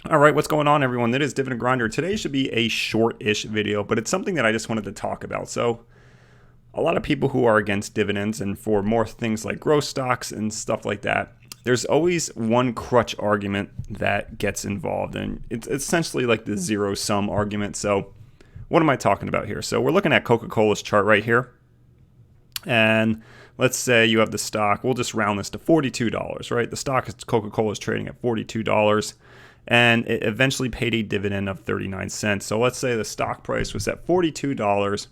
All right, what's going on, everyone? That is Dividend Grinder. Today should be a short-ish video, but it's something that I just wanted to talk about. So, a lot of people who are against dividends and for more things like growth stocks and stuff like that, there's always one crutch argument that gets involved, and it's essentially like the zero-sum argument. So, what am I talking about here? So, we're looking at Coca-Cola's chart right here, and let's say you have the stock. We'll just round this to $42, right? The stock, Coca-Cola, is trading at $42. And it eventually paid a dividend of 39 cents. So let's say the stock price was at $42,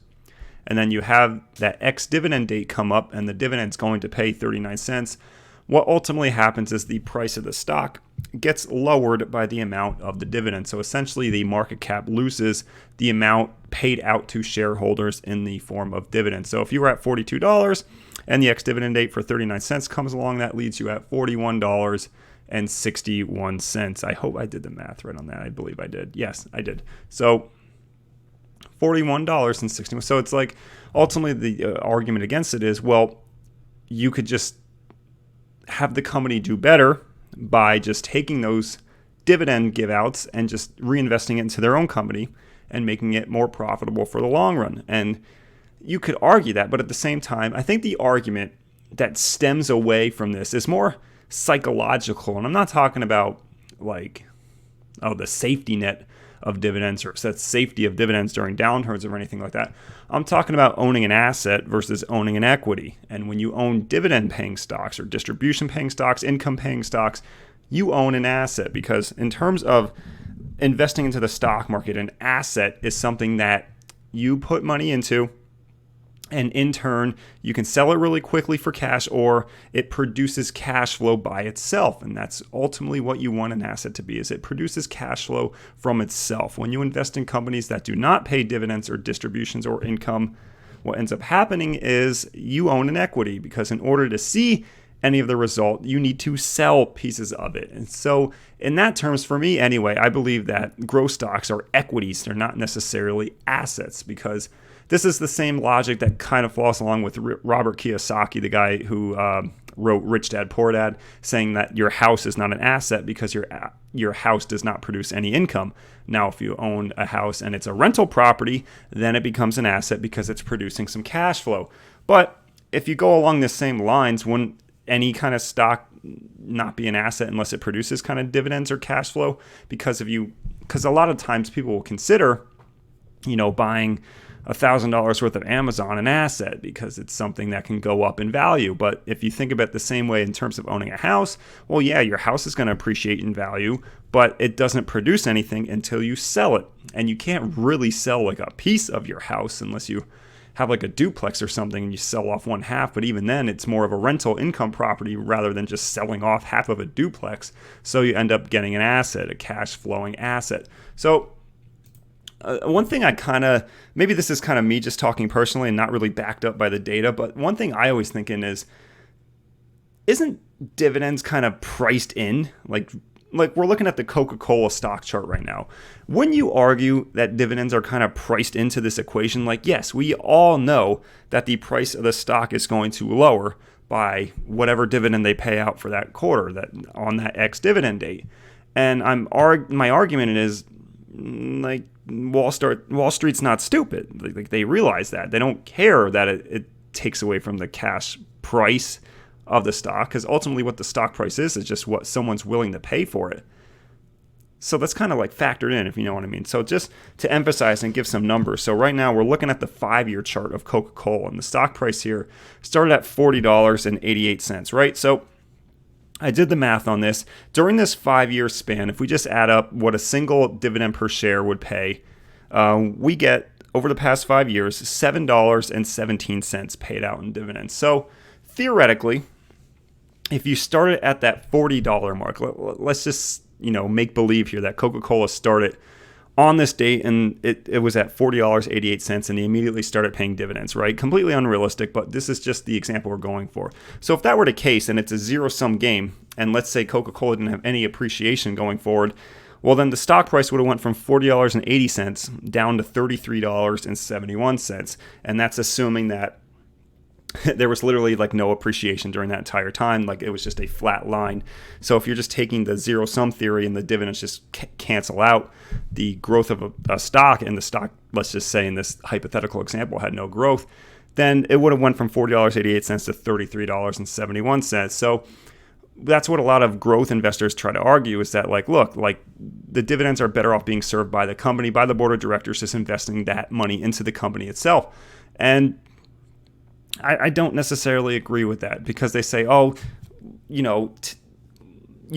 and then you have that ex-dividend date come up, and the dividend's going to pay 39 cents. What ultimately happens is the price of the stock gets lowered by the amount of the dividend. So essentially, the market cap loses the amount paid out to shareholders in the form of dividends. So if you were at $42 and the ex-dividend date for 39 cents comes along, that leaves you at $41.61. I hope I did the math right on that. I believe I did. Yes, I did. So $41.61. So it's like ultimately the argument against it is, well, you could just have the company do better by just taking those dividend give outs and just reinvesting it into their own company and making it more profitable for the long run. And you could argue that, but at the same time, I think the argument that stems away from this is more psychological. And I'm not talking about like, the safety net of dividends or that safety of dividends during downturns or anything like that. I'm talking about owning an asset versus owning an equity. And when you own dividend paying stocks or distribution paying stocks, income paying stocks, you own an asset, because in terms of investing into the stock market, an asset is something that you put money into, and in turn, you can sell it really quickly for cash, or it produces cash flow by itself. And that's ultimately what you want an asset to be, is it produces cash flow from itself. When you invest in companies that do not pay dividends or distributions or income, what ends up happening is you own an equity, because in order to see any of the result, you need to sell pieces of it. And so in that terms, for me anyway, I believe that growth stocks are equities. They're not necessarily assets, because this is the same logic that kind of falls along with Robert Kiyosaki, the guy who wrote Rich Dad, Poor Dad, saying that your house is not an asset because your house does not produce any income. Now, if you own a house and it's a rental property, then it becomes an asset because it's producing some cash flow. But if you go along the same lines, wouldn't any kind of stock not be an asset unless it produces kind of dividends or cash flow? Because a lot of times people will consider, buying $1,000 worth of Amazon an asset because it's something that can go up in value. But if you think about it the same way in terms of owning a house, well, yeah, your house is going to appreciate in value, but it doesn't produce anything until you sell it. And you can't really sell like a piece of your house unless you have like a duplex or something and you sell off one half. But even then, it's more of a rental income property rather than just selling off half of a duplex. So you end up getting an asset, a cash flowing asset. So one thing maybe this is kind of me just talking personally and not really backed up by the data, but one thing I always think in is, isn't dividends kind of priced in? Like we're looking at the Coca-Cola stock chart right now. Wouldn't you argue that dividends are kind of priced into this equation? Like, yes, we all know that the price of the stock is going to lower by whatever dividend they pay out for that quarter, that on that ex-dividend date. And my argument is, like, Wall Street's not stupid. Like they realize that. They don't care that it takes away from the cash price of the stock, because ultimately what the stock price is just what someone's willing to pay for it. So that's kind of like factored in, if you know what I mean. So just to emphasize and give some numbers. So right now we're looking at the 5-year chart of Coca-Cola, and the stock price here started at $40.88, right? So I did the math on this. During this 5-year span, if we just add up what a single dividend per share would pay, we get, over the past 5 years, $7.17 paid out in dividends. So theoretically, if you started at that $40 mark, let's just make believe here that Coca-Cola started on this date and it was at $40.88 and they immediately started paying dividends, right? Completely unrealistic, but this is just the example we're going for. So if that were the case and it's a zero-sum game, and let's say Coca-Cola didn't have any appreciation going forward, well, then the stock price would have went from $40.80 down to $33.71. And that's assuming that there was literally like no appreciation during that entire time. Like it was just a flat line. So if you're just taking the zero sum theory and the dividends just cancel out the growth of a stock, and the stock, let's just say in this hypothetical example, had no growth, then it would have went from $40.88 to $33.71. So that's what a lot of growth investors try to argue, is that like, look, like the dividends are better off being served by the company, by the board of directors, just investing that money into the company itself. And I don't necessarily agree with that, because they say, oh, you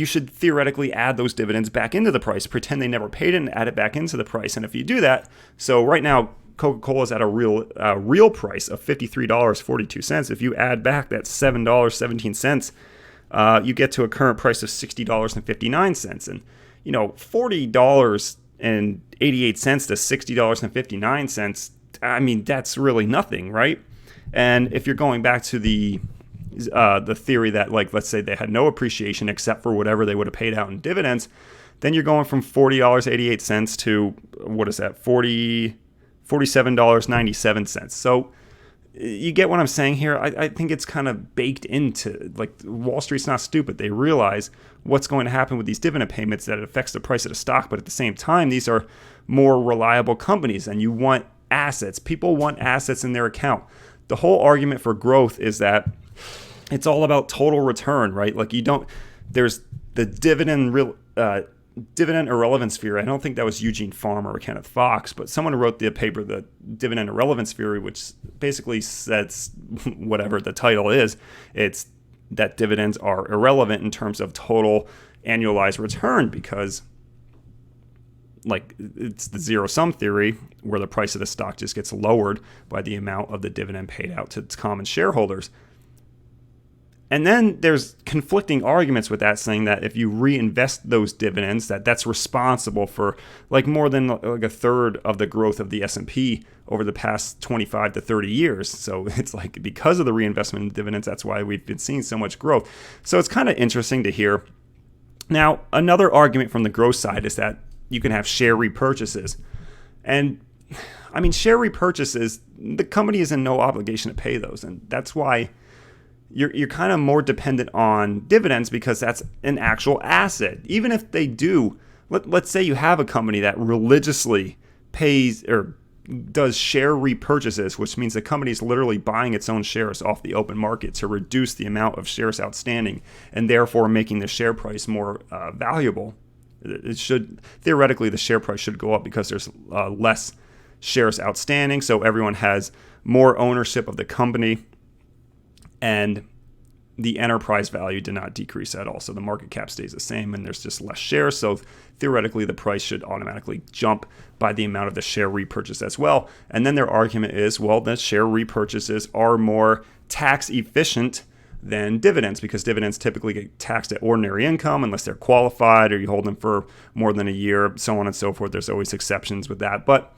should theoretically add those dividends back into the price, pretend they never paid it and add it back into the price. And if you do that, so right now, Coca-Cola is at a real price of $53.42. If you add back that $7.17, you get to a current price of $60.59. And, $40.88 to $60.59, I mean, that's really nothing, right? And if you're going back to the theory that, like, let's say they had no appreciation except for whatever they would have paid out in dividends, then you're going from $40.88 to, what is that, $47.97. So you get what I'm saying here? I think it's kind of baked into, like, Wall Street's not stupid. They realize what's going to happen with these dividend payments, that it affects the price of the stock. But at the same time, these are more reliable companies, and you want assets. People want assets in their account. The whole argument for growth is that it's all about total return, right? Like there's the dividend irrelevance theory. I don't think that was Eugene Farmer or Kenneth Fox, but someone wrote the paper, the dividend irrelevance theory, which basically says whatever the title is, it's that dividends are irrelevant in terms of total annualized return, because like it's the zero sum theory where the price of the stock just gets lowered by the amount of the dividend paid out to its common shareholders. And then there's conflicting arguments with that, saying that if you reinvest those dividends, that's responsible for like more than like a third of the growth of the S&P over the past 25 to 30 years. So it's like because of the reinvestment in dividends, that's why we've been seeing so much growth. So it's kind of interesting to hear. Now, another argument from the growth side is that you can have share repurchases. And I mean, share repurchases, the company is in no obligation to pay those. And that's why you're kind of more dependent on dividends, because that's an actual asset. Even if they do, let's say you have a company that religiously pays or does share repurchases, which means the company is literally buying its own shares off the open market to reduce the amount of shares outstanding, and therefore making the share price more valuable. It should, theoretically, the share price should go up because there's less shares outstanding, so everyone has more ownership of the company, and the enterprise value did not decrease at all. So the market cap stays the same, and there's just less shares. So theoretically, the price should automatically jump by the amount of the share repurchase as well. And then their argument is, well, that share repurchases are more tax efficient than dividends, because dividends typically get taxed at ordinary income unless they're qualified or you hold them for more than a year, so on and so forth. There's always exceptions with that. But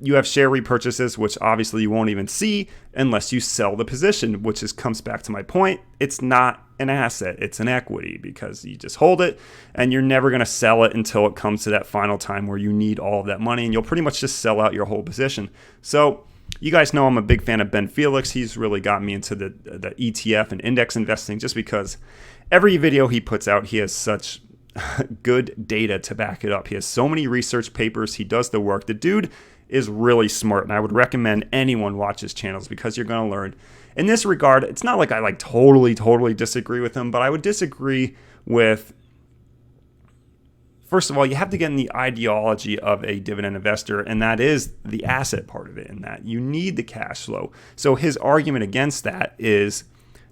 you have share repurchases, which obviously you won't even see unless you sell the position, which comes back to my point. It's not an asset, it's an equity, because you just hold it and you're never going to sell it until it comes to that final time where you need all of that money, and you'll pretty much just sell out your whole position. So you guys know I'm a big fan of Ben Felix. He's really got me into the ETF and index investing, just because every video he puts out, he has such good data to back it up. He has so many research papers. He does the work. The dude is really smart, and I would recommend anyone watch his channels, because you're going to learn. In this regard, it's not like I like totally disagree with him, but I would disagree with, first of all, you have to get in the ideology of a dividend investor, and that is the asset part of it, in that you need the cash flow. So his argument against that is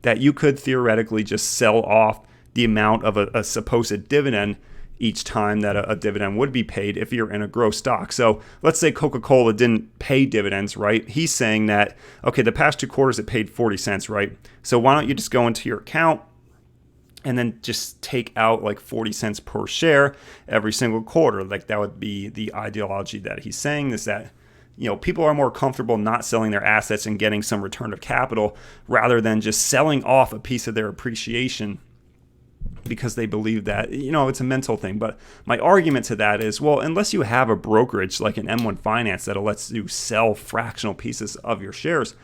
that you could theoretically just sell off the amount of a supposed dividend each time that a dividend would be paid if you're in a growth stock. So let's say Coca-Cola didn't pay dividends, right? He's saying that, okay, the past 2 quarters it paid 40 cents, right? So why don't you just go into your account and then just take out like 40 cents per share every single quarter? Like, that would be the ideology that he's saying, is that, people are more comfortable not selling their assets and getting some return of capital rather than just selling off a piece of their appreciation, because they believe that, it's a mental thing. But my argument to that is, well, unless you have a brokerage like an M1 Finance that lets you sell fractional pieces of your shares,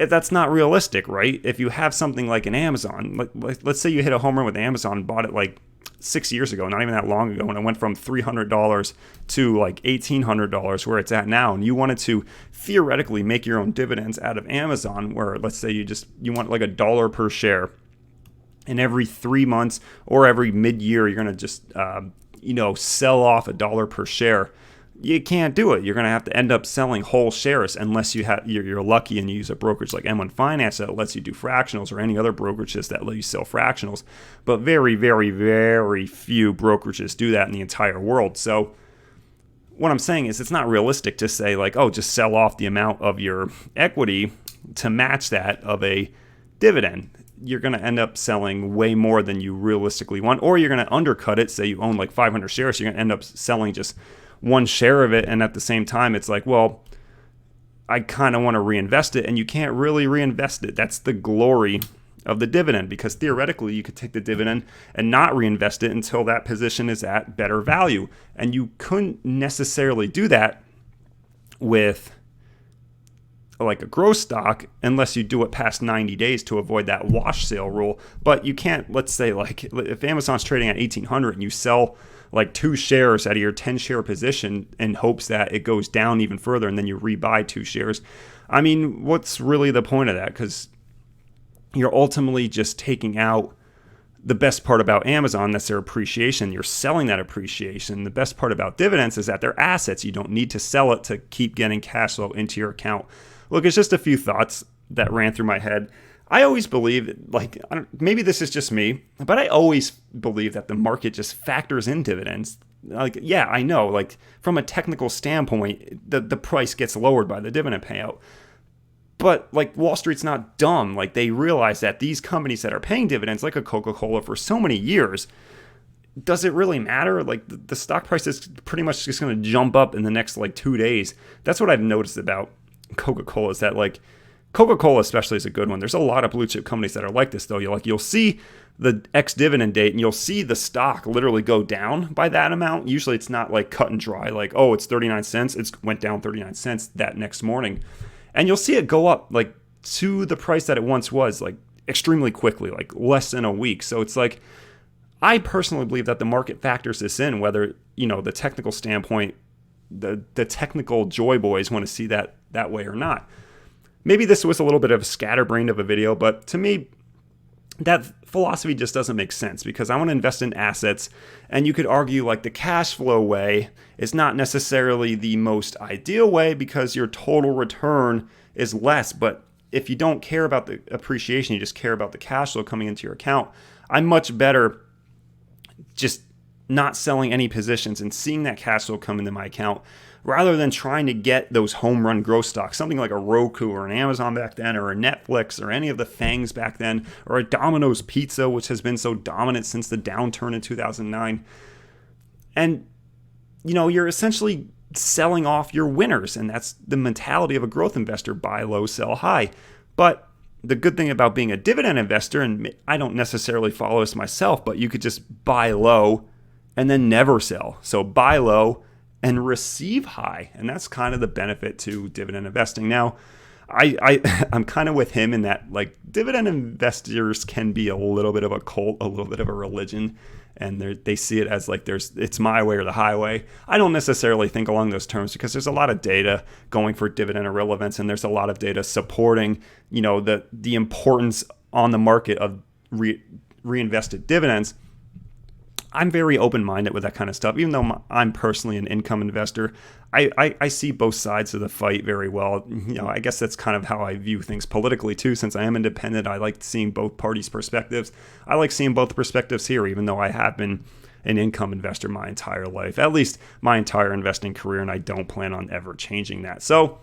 that's not realistic, right? If you have something like an Amazon, let's say you hit a home run with Amazon and bought it like 6 years ago, not even that long ago, and it went from $300 to like $1,800 where it's at now, and you wanted to theoretically make your own dividends out of Amazon, where let's say you want like $1 per share, and every 3 months or every mid-year you're going to just sell off $1 per share. You can't do it. You're going to have to end up selling whole shares unless you're lucky and you use a brokerage like M1 Finance that lets you do fractionals, or any other brokerages that let you sell fractionals. But very, very, very few brokerages do that in the entire world. So what I'm saying is it's not realistic to say like, oh, just sell off the amount of your equity to match that of a dividend. You're going to end up selling way more than you realistically want, or you're going to undercut it. Say you own like 500 shares, you're going to end up selling just one share of it, and at the same time it's like, well, I kind of want to reinvest it, and you can't really reinvest it. That's the glory of the dividend, because theoretically you could take the dividend and not reinvest it until that position is at better value, and you couldn't necessarily do that with like a growth stock unless you do it past 90 days to avoid that wash sale rule. But you can't, let's say like if Amazon's trading at 1,800 and you sell like 2 shares out of your 10 share position in hopes that it goes down even further, and then you rebuy 2 shares. I mean, what's really the point of that? Because you're ultimately just taking out the best part about Amazon, that's their appreciation. You're selling that appreciation. The best part about dividends is that they're assets. You don't need to sell it to keep getting cash flow into your account. Look, it's just a few thoughts that ran through my head. I always believe, like, maybe this is just me, but I always believe that the market just factors in dividends. Like, yeah, I know, like, from a technical standpoint, the price gets lowered by the dividend payout. But, like, Wall Street's not dumb. Like, they realize that these companies that are paying dividends, like a Coca-Cola for so many years, does it really matter? Like, the stock price is pretty much just going to jump up in the next, like, 2 days. That's what I've noticed about Coca-Cola, is that, like, Coca-Cola especially is a good one. There's a lot of blue chip companies that are like this, though. You'll see the ex-dividend date, and you'll see the stock literally go down by that amount. Usually it's not like cut and dry, like, oh, it's 39 cents. It went down 39 cents that next morning. And you'll see it go up like to the price that it once was, like extremely quickly, like less than a week. So it's like, I personally believe that the market factors this in, whether, the technical standpoint, the technical joy boys want to see that way or not. Maybe this was a little bit of a scatterbrained of a video, but to me, that philosophy just doesn't make sense, because I want to invest in assets, and you could argue like the cash flow way is not necessarily the most ideal way because your total return is less. But if you don't care about the appreciation, you just care about the cash flow coming into your account, I'm much better just not selling any positions and seeing that cash flow come into my account, rather than trying to get those home run growth stocks, something like a Roku or an Amazon back then, or a Netflix, or any of the FANGs back then, or a Domino's Pizza, which has been so dominant since the downturn in 2009. And, you're essentially selling off your winners, and that's the mentality of a growth investor: buy low, sell high. But the good thing about being a dividend investor, and I don't necessarily follow this myself, but you could just buy low and then never sell. So buy low and receive high. And that's kind of the benefit to dividend investing. Now, I'm kind of with him in that, like, dividend investors can be a little bit of a cult, a little bit of a religion, and they see it as like it's my way or the highway. I don't necessarily think along those terms, because there's a lot of data going for dividend irrelevance, and there's a lot of data supporting, the importance on the market of reinvested dividends. I'm very open-minded with that kind of stuff. Even though I'm personally an income investor, I see both sides of the fight very well. I guess that's kind of how I view things politically too. Since I am independent, I like seeing both parties' perspectives. I like seeing both perspectives here, even though I have been an income investor my entire life, at least my entire investing career, and I don't plan on ever changing that. So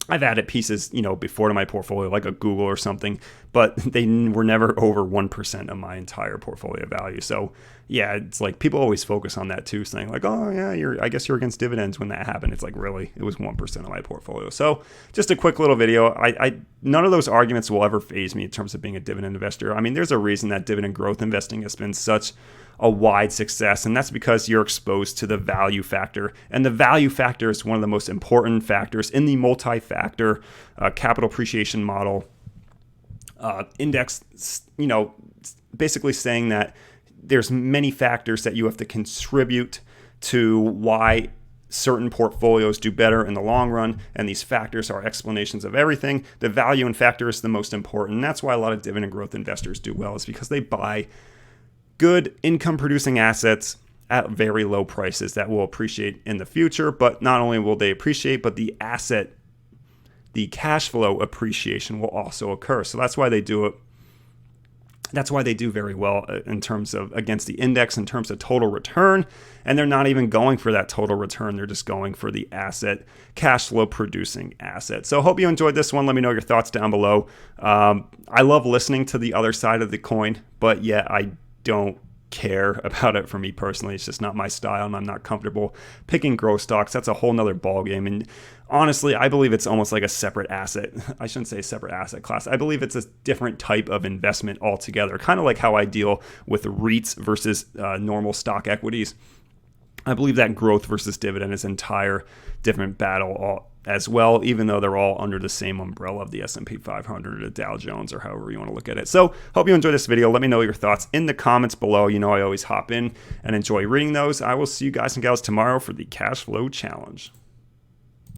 I've added pieces, before to my portfolio, like a Google or something, but they were never over 1% of my entire portfolio value. So yeah, it's like people always focus on that too, saying like, oh yeah, I guess you're against dividends when that happened. It's like, really, it was 1% of my portfolio. So just a quick little video. None of those arguments will ever faze me in terms of being a dividend investor. I mean, there's a reason that dividend growth investing has been such a wide success, and that's because you're exposed to the value factor. And the value factor is one of the most important factors in the multi-factor capital appreciation model index, basically saying that there's many factors that you have to contribute to why certain portfolios do better in the long run, and these factors are explanations of everything. The value and factor is the most important, and that's why a lot of dividend growth investors do well, is because they buy good income producing assets at very low prices that will appreciate in the future. But not only will they appreciate, but the cash flow appreciation will also occur. So that's why they do it. That's why they do very well in terms of against the index, in terms of total return. And they're not even going for that total return. They're just going for the asset, cash flow producing asset. So hope you enjoyed this one. Let me know your thoughts down below. I love listening to the other side of the coin, but yet I don't care about it. For me personally, it's just not my style, and I'm not comfortable picking growth stocks. That's a whole nother ballgame. And honestly, I believe it's almost like a separate asset. I shouldn't say separate asset class. I believe it's a different type of investment altogether, kind of like how I deal with REITs versus normal stock equities. I believe that growth versus dividend is an entire different battle as well, even though they're all under the same umbrella of the S&P 500 or the Dow Jones, or however you want to look at it. So hope you enjoyed this video. Let me know your thoughts in the comments below. You know I always hop in and enjoy reading those. I will see you guys and gals tomorrow for the Cash Flow Challenge.